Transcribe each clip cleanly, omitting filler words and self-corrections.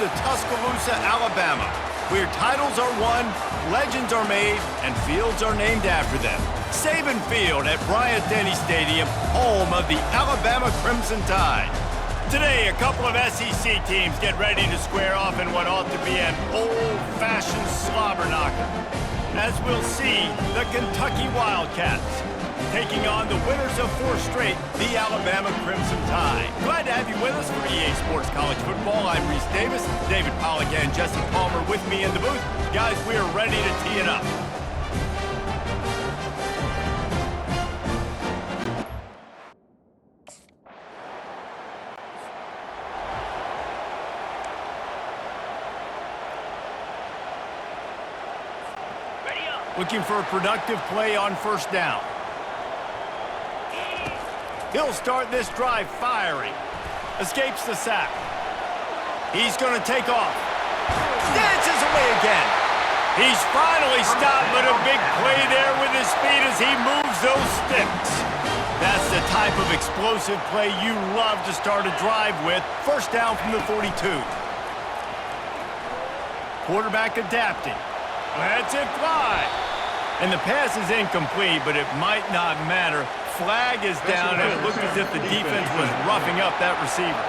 to Tuscaloosa, Alabama, where titles are won, legends are made, and fields are named after them. Saban Field at Bryant-Denny Stadium, home of the Alabama Crimson Tide. Today, a couple of SEC teams get ready to square off in what ought to be an old-fashioned slobber knocker. As we'll see, the Kentucky Wildcats taking on the winners of 4 straight, the Alabama Crimson Tide. Glad to have you with us for EA Sports College Football. I'm Reese Davis, David Pollack and Jesse Palmer with me in the booth. Guys, we are ready to tee it up. Looking for a productive play on first down. He'll start this drive firing. Escapes the sack. He's going to take off. Dances away again. He's finally stopped, but a big play there with his speed as he moves those sticks. That's the type of explosive play you love to start a drive with. First down from the 42. Quarterback adapting. Lets it fly. And the pass is incomplete, but it might not matter. Flag is down, and it looked as if the defense was roughing up that receiver.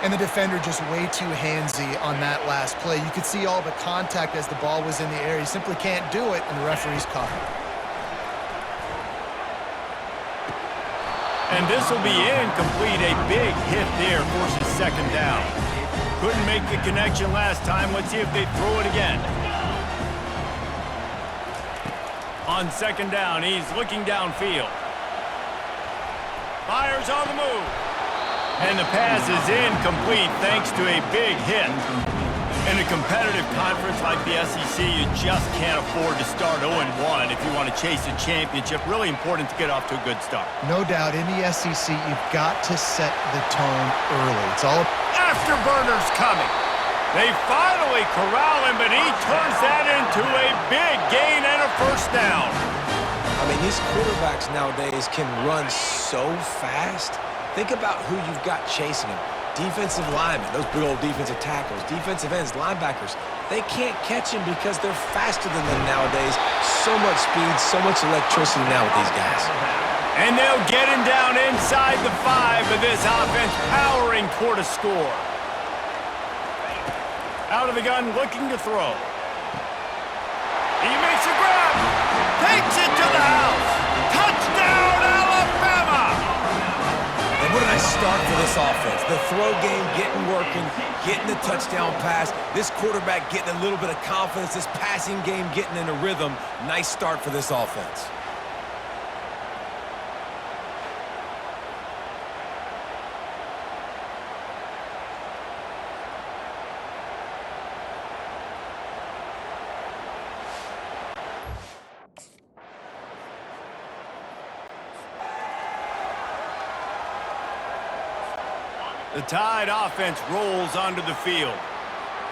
And the defender just way too handsy on that last play. You could see all the contact as the ball was in the air. He simply can't do it, and the referee's caught it. And this will be incomplete. A big hit there forces second down. Couldn't make the connection last time. Let's see if they throw it again. On second down, he's looking downfield. Fires on the move. And the pass is incomplete thanks to a big hit. In a competitive conference like the SEC, you just can't afford to start 0-1 if you want to chase a championship. Really important to get off to a good start. No doubt, in the SEC, you've got to set the tone early. It's all afterburners coming. They finally corral him, but he turns that into a big gain and a first down. I mean, these quarterbacks nowadays can run so fast. Think about who you've got chasing them. Defensive linemen, those big old defensive tackles, defensive ends, linebackers. They can't catch him because they're faster than them nowadays. So much speed, so much electricity now with these guys. And they'll get him down inside the 5, but this offense powering toward a score. Out of the gun, looking to throw. He makes a grab. Takes it to the house. Touchdown, Alabama! And what a nice start for this offense. The throw game getting working, getting the touchdown pass. This quarterback getting a little bit of confidence. This passing game getting in a rhythm. Nice start for this offense. The Tide offense rolls onto the field.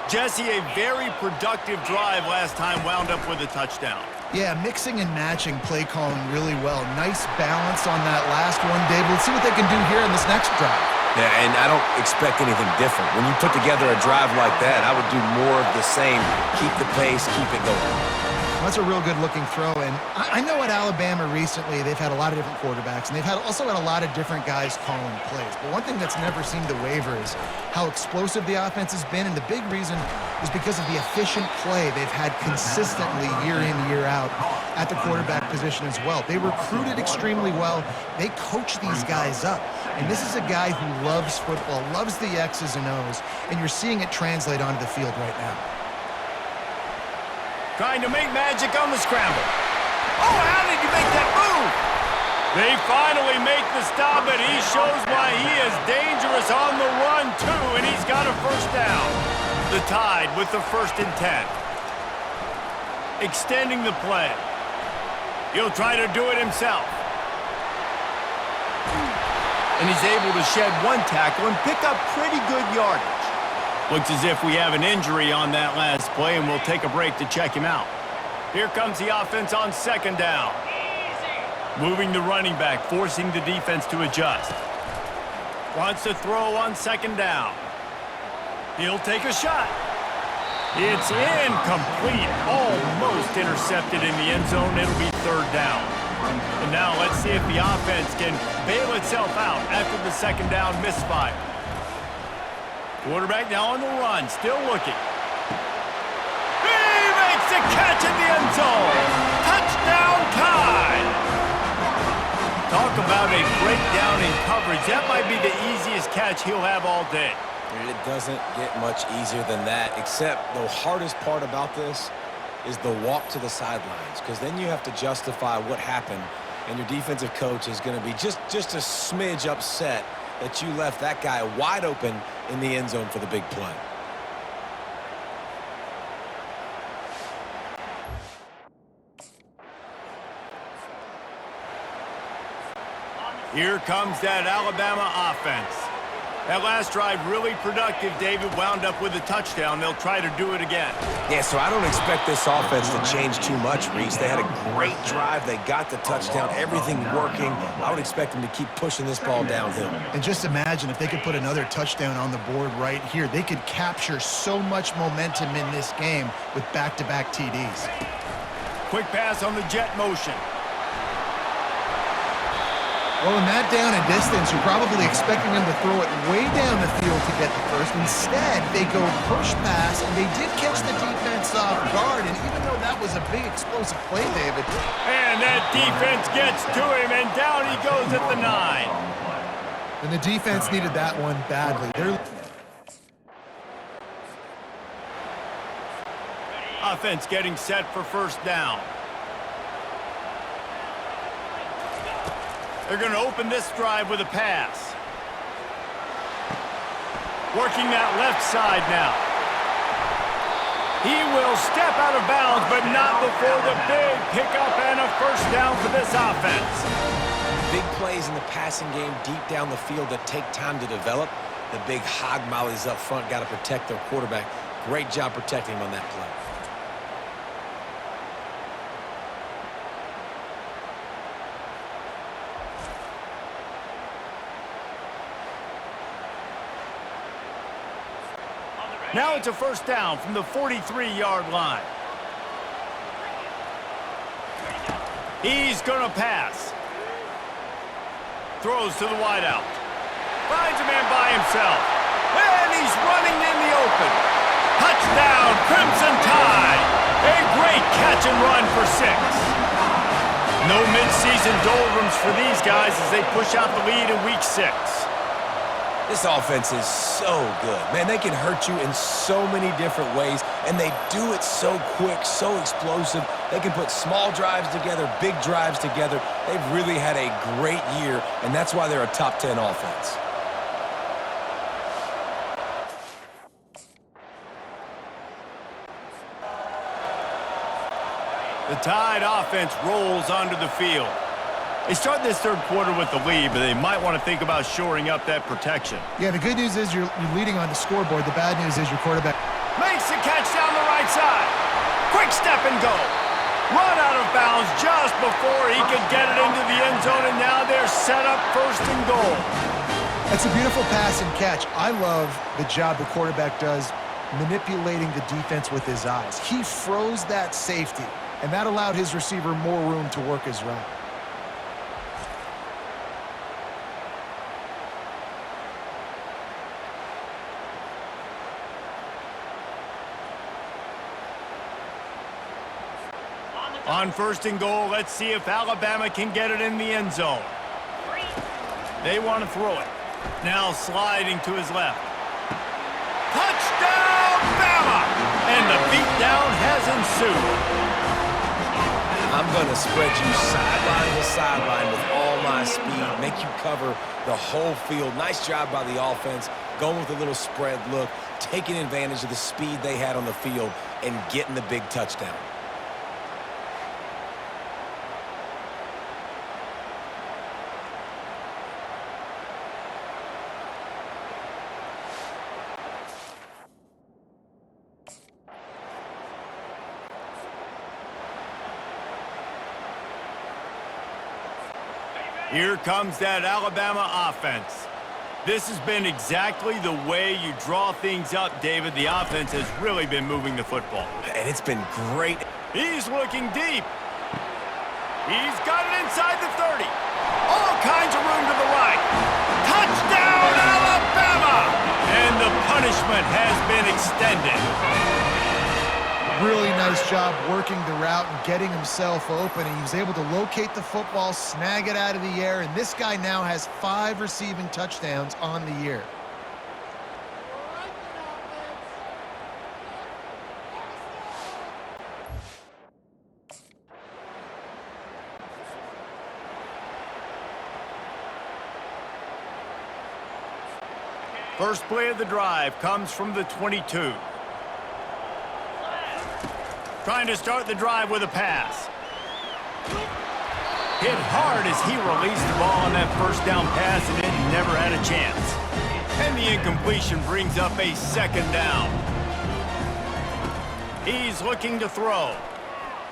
Jesse, a very productive drive last time wound up with a touchdown. Yeah, mixing and matching play calling really well. Nice balance on that last one, Dave. Let's see what they can do here in this next drive. Yeah, and I don't expect anything different. When you put together a drive like that, I would do more of the same. Keep the pace, keep it going. That's a real good-looking throw, and I know at Alabama recently they've had a lot of different quarterbacks, and they've also had a lot of different guys calling plays. But one thing that's never seemed to waver is how explosive the offense has been, and the big reason is because of the efficient play they've had consistently year in, year out at the quarterback position as well. They recruited extremely well. They coach these guys up, and this is a guy who loves football, loves the X's and O's, and you're seeing it translate onto the field right now. Trying to make magic on the scramble. Oh, how did you make that move? They finally make the stop, but he shows why he is dangerous on the run, too, and he's got a first down. The Tide with the 1st and 10. Extending the play. He'll try to do it himself. And he's able to shed one tackle and pick up pretty good yardage. Looks as if we have an injury on that last play, and we'll take a break to check him out. Here comes the offense on second down. Moving the running back, forcing the defense to adjust. Wants to throw on second down. He'll take a shot. It's incomplete. Almost intercepted in the end zone. It'll be third down. And now let's see if the offense can bail itself out after the second down misfire. Quarterback now on the run, still looking. He makes the catch in the end zone. Touchdown Tide! Talk about a breakdown in coverage. That might be the easiest catch he'll have all day. It doesn't get much easier than that, except the hardest part about this is the walk to the sidelines, because then you have to justify what happened, and your defensive coach is going to be just a smidge upset that you left that guy wide open in the end zone for the big play. Here comes that Alabama offense. That last drive really productive. David wound up with a touchdown. They'll try to do it again. Yeah, so I don't expect this offense to change too much, Reese. They had a great drive. They got the touchdown. Everything working. I would expect them to keep pushing this ball downhill. And just imagine if they could put another touchdown on the board right here. They could capture so much momentum in this game with back-to-back TDs. Quick pass on the jet motion. Well, in that down and distance, you're probably expecting them to throw it way down the field to get the first. Instead, they go push pass, and they did catch the defense off guard. And even though that was a big explosive play, David. And that defense gets to him, and down he goes at the 9. And the defense needed that one badly. Offense getting set for first down. They're going to open this drive with a pass. Working that left side now. He will step out of bounds, but not before the big pickup and a first down for this offense. Big plays in the passing game deep down the field that take time to develop. The big hog mollies up front got to protect their quarterback. Great job protecting him on that play. Now it's a first down from the 43-yard line. He's going to pass. Throws to the wideout. Finds a man by himself. And he's running in the open. Touchdown, Crimson Tide. A great catch and run for 6. No midseason doldrums for these guys as they push out the lead in Week 6. This offense is so good. Man, they can hurt you in so many different ways, and they do it so quick, so explosive. They can put small drives together, big drives together. They've really had a great year, and that's why they're a top 10 offense. The Tide offense rolls onto the field. They start this third quarter with the lead, but they might want to think about shoring up that protection. Yeah, the good news is you're leading on the scoreboard. The bad news is your quarterback makes the catch down the right side. Quick step and go. Run out of bounds just before he could get it into the end zone, and now they're set up first and goal. That's a beautiful pass and catch. I love the job the quarterback does manipulating the defense with his eyes. He froze that safety, and that allowed his receiver more room to work his route. On first and goal, let's see if Alabama can get it in the end zone. They want to throw it. Now sliding to his left. Touchdown, Bama! And the beatdown has ensued. I'm going to spread you sideline to sideline with all my speed, make you cover the whole field. Nice job by the offense, going with a little spread look, taking advantage of the speed they had on the field, and getting the big touchdown. Here comes that Alabama offense. This has been exactly the way you draw things up, David. The offense has really been moving the football. And it's been great. He's looking deep. He's got it inside the 30. All kinds of room to the right. Touchdown, Alabama! And the punishment has been extended. Really nice job working the route and getting himself open. And he was able to locate the football, snag it out of the air, and this guy now has 5 receiving touchdowns on the year. First play of the drive comes from the 22. Trying to start the drive with a pass. Hit hard as he released the ball on that first down pass, and it never had a chance. And the incompletion brings up a second down. He's looking to throw.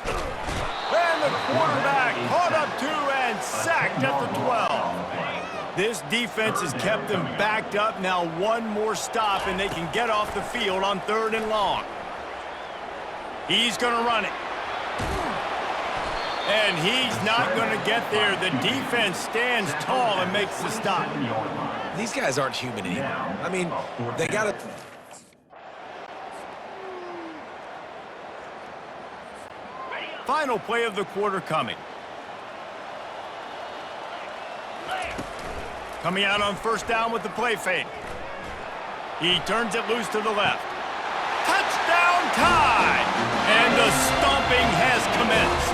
And the quarterback caught up to and sacked at the 12. This defense has kept them backed up. Now one more stop, and they can get off the field on 3rd and long. He's going to run it. And he's not going to get there. The defense stands tall and makes the stop. These guys aren't human anymore. I mean, they got to... Final play of the quarter coming. Coming out on first down with the play fake. He turns it loose to the left. Touchdown tie! And the stomping has commenced.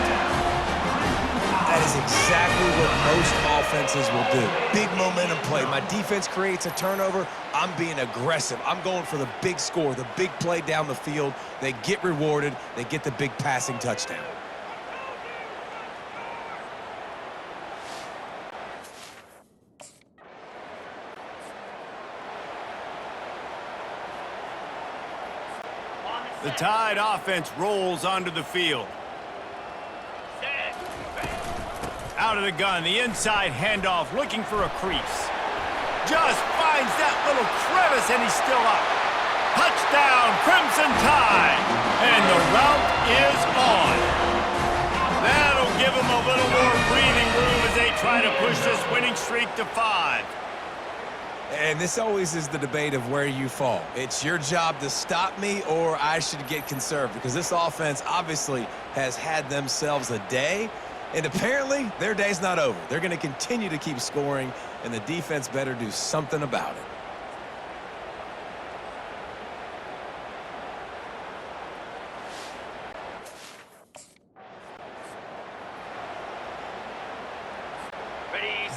That is exactly what most offenses will do. Big momentum play. My defense creates a turnover. I'm being aggressive. I'm going for the big score, the big play down the field. They get rewarded. They get the big passing touchdown. The Tide offense rolls onto the field. Out of the gun, the inside handoff, looking for a crease. Just finds that little crevice, and he's still up. Touchdown, Crimson Tide! And the route is on. That'll give them a little more breathing room as they try to push this winning streak to 5. And this always is the debate of where you fall. It's your job to stop me, or I should get conserved, because this offense obviously has had themselves a day, and apparently their day's not over. They're going to continue to keep scoring, and the defense better do something about it.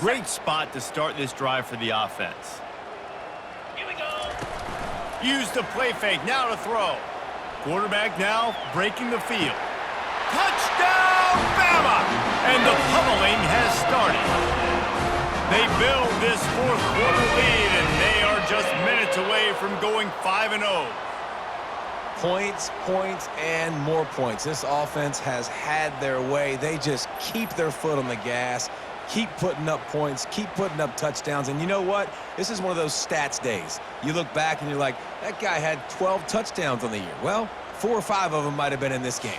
Great spot to start this drive for the offense. Here we go. Use the play fake, now to throw. Quarterback now breaking the field. Touchdown, Bama! And the pummeling has started. They build this 4th quarter lead, and they are just minutes away from going 5-0. Points, points, and more points. This offense has had their way. They just keep their foot on the gas. Keep putting up points, keep putting up touchdowns. And you know what? This is one of those stats days. You look back and you're like, that guy had 12 touchdowns on the year. Well, 4 or 5 of them might have been in this game.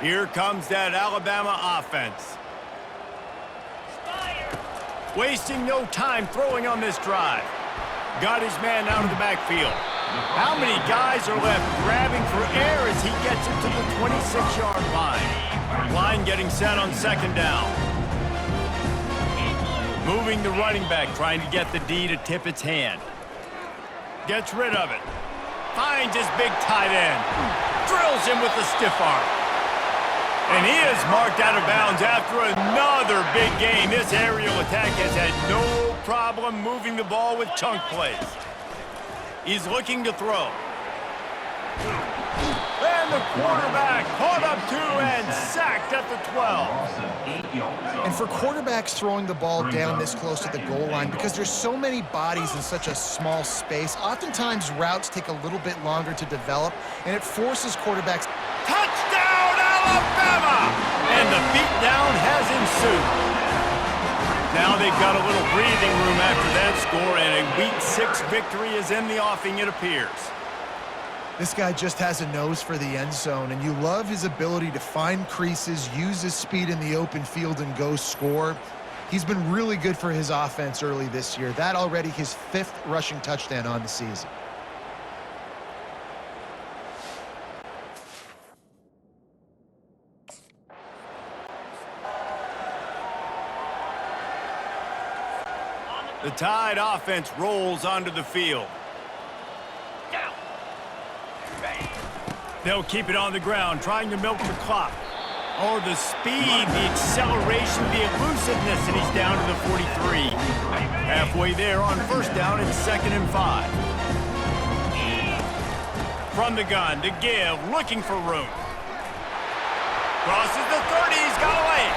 Here comes that Alabama offense. Wasting no time throwing on this drive. Got his man out of the backfield. How many guys are left grabbing for air as he gets it to the 26-yard line? Line getting set on 2nd down. Moving the running back, trying to get the D to tip its hand. Gets rid of it. Finds his big tight end. Drills him with the stiff arm. And he is marked out of bounds after another big game. This aerial attack has had no problem moving the ball with chunk plays. He's looking to throw. And the quarterback caught up to and sacked at the 12. And for quarterbacks throwing the ball down this close to the goal line, because there's so many bodies in such a small space, oftentimes routes take a little bit longer to develop, and it forces quarterbacks. Touchdown, Alabama! And the beatdown has ensued. Now they've got a little breathing room after that score, and a Week 6 victory is in the offing, it appears. This guy just has a nose for the end zone, and you love his ability to find creases, use his speed in the open field, and go score. He's been really good for his offense early this year. That already his 5th rushing touchdown on the season. The Tide offense rolls onto the field. They'll keep it on the ground, trying to milk the clock. Oh, the speed, the acceleration, the elusiveness, and he's down to the 43. Halfway there on first down and 2nd and 5. From the gun to give, looking for room. Crosses the 30, he's got away.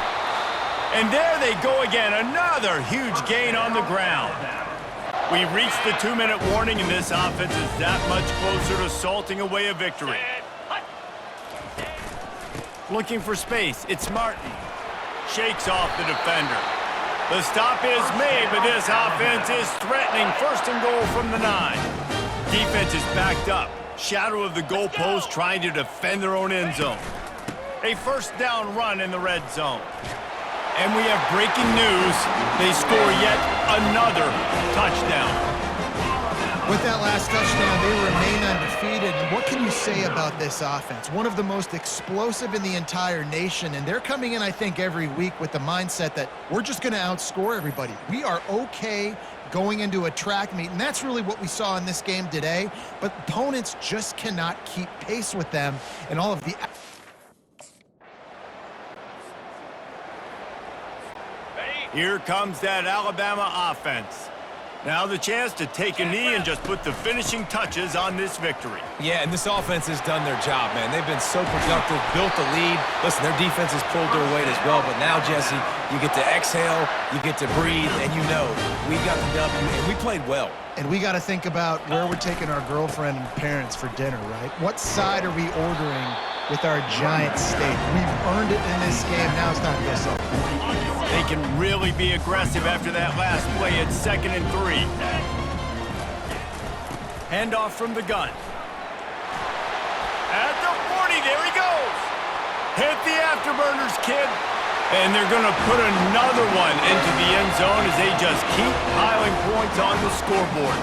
And there they go again, another huge gain on the ground. We reached the 2-minute warning, and this offense is that much closer to salting away a victory. Looking for space, it's Martin. Shakes off the defender. The stop is made, but this offense is threatening. 1st and goal from the 9. Defense is backed up. Shadow of the goalpost trying to defend their own end zone. A 1st down run in the red zone. And we have breaking news. They score yet another touchdown. With that last touchdown, they remain undefeated. And what can you say about this offense? One of the most explosive in the entire nation. And they're coming in, I think, every week with the mindset that we're just going to outscore everybody. We are okay going into a track meet. And that's really what we saw in this game today. But opponents just cannot keep pace with them and all of the... Here comes that Alabama offense. Now the chance to take a knee and just put the finishing touches on this victory. Yeah, and this offense has done their job, man. They've been so productive, built the lead. Listen, their defense has pulled their weight as well, but now, Jesse, you get to exhale, you get to breathe, and you know we got the W, and we played well. And we got to think about where we're taking our girlfriend and parents for dinner, right? What side are we ordering with our giant steak? We've earned it in this game. Now it's time to go celebrate. They can really be aggressive after that last play at 2nd and 3. Handoff from the gun. At the 40, there he goes. Hit the afterburners, kid. And they're going to put another one into the end zone as they just keep piling points on the scoreboard.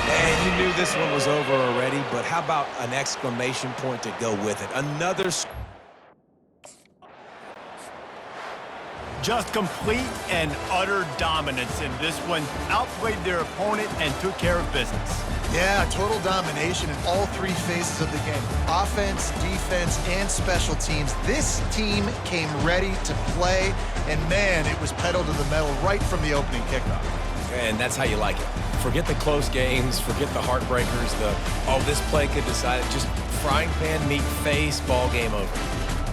And you knew this one was over already, but how about an exclamation point to go with it? Another score. Just complete and utter dominance in this one. Outplayed their opponent and took care of business. Yeah, total domination in all 3 phases of the game. Offense, defense, and special teams. This team came ready to play, and man, it was pedal to the metal right from the opening kickoff. And that's how you like it. Forget the close games, forget the heartbreakers, this play could decide it. Just frying pan, meat face, ball game over.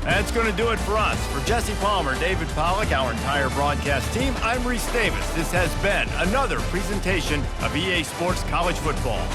That's going to do it for us. For Jesse Palmer, David Pollack, our entire broadcast team, I'm Reese Davis. This has been another presentation of EA Sports College Football.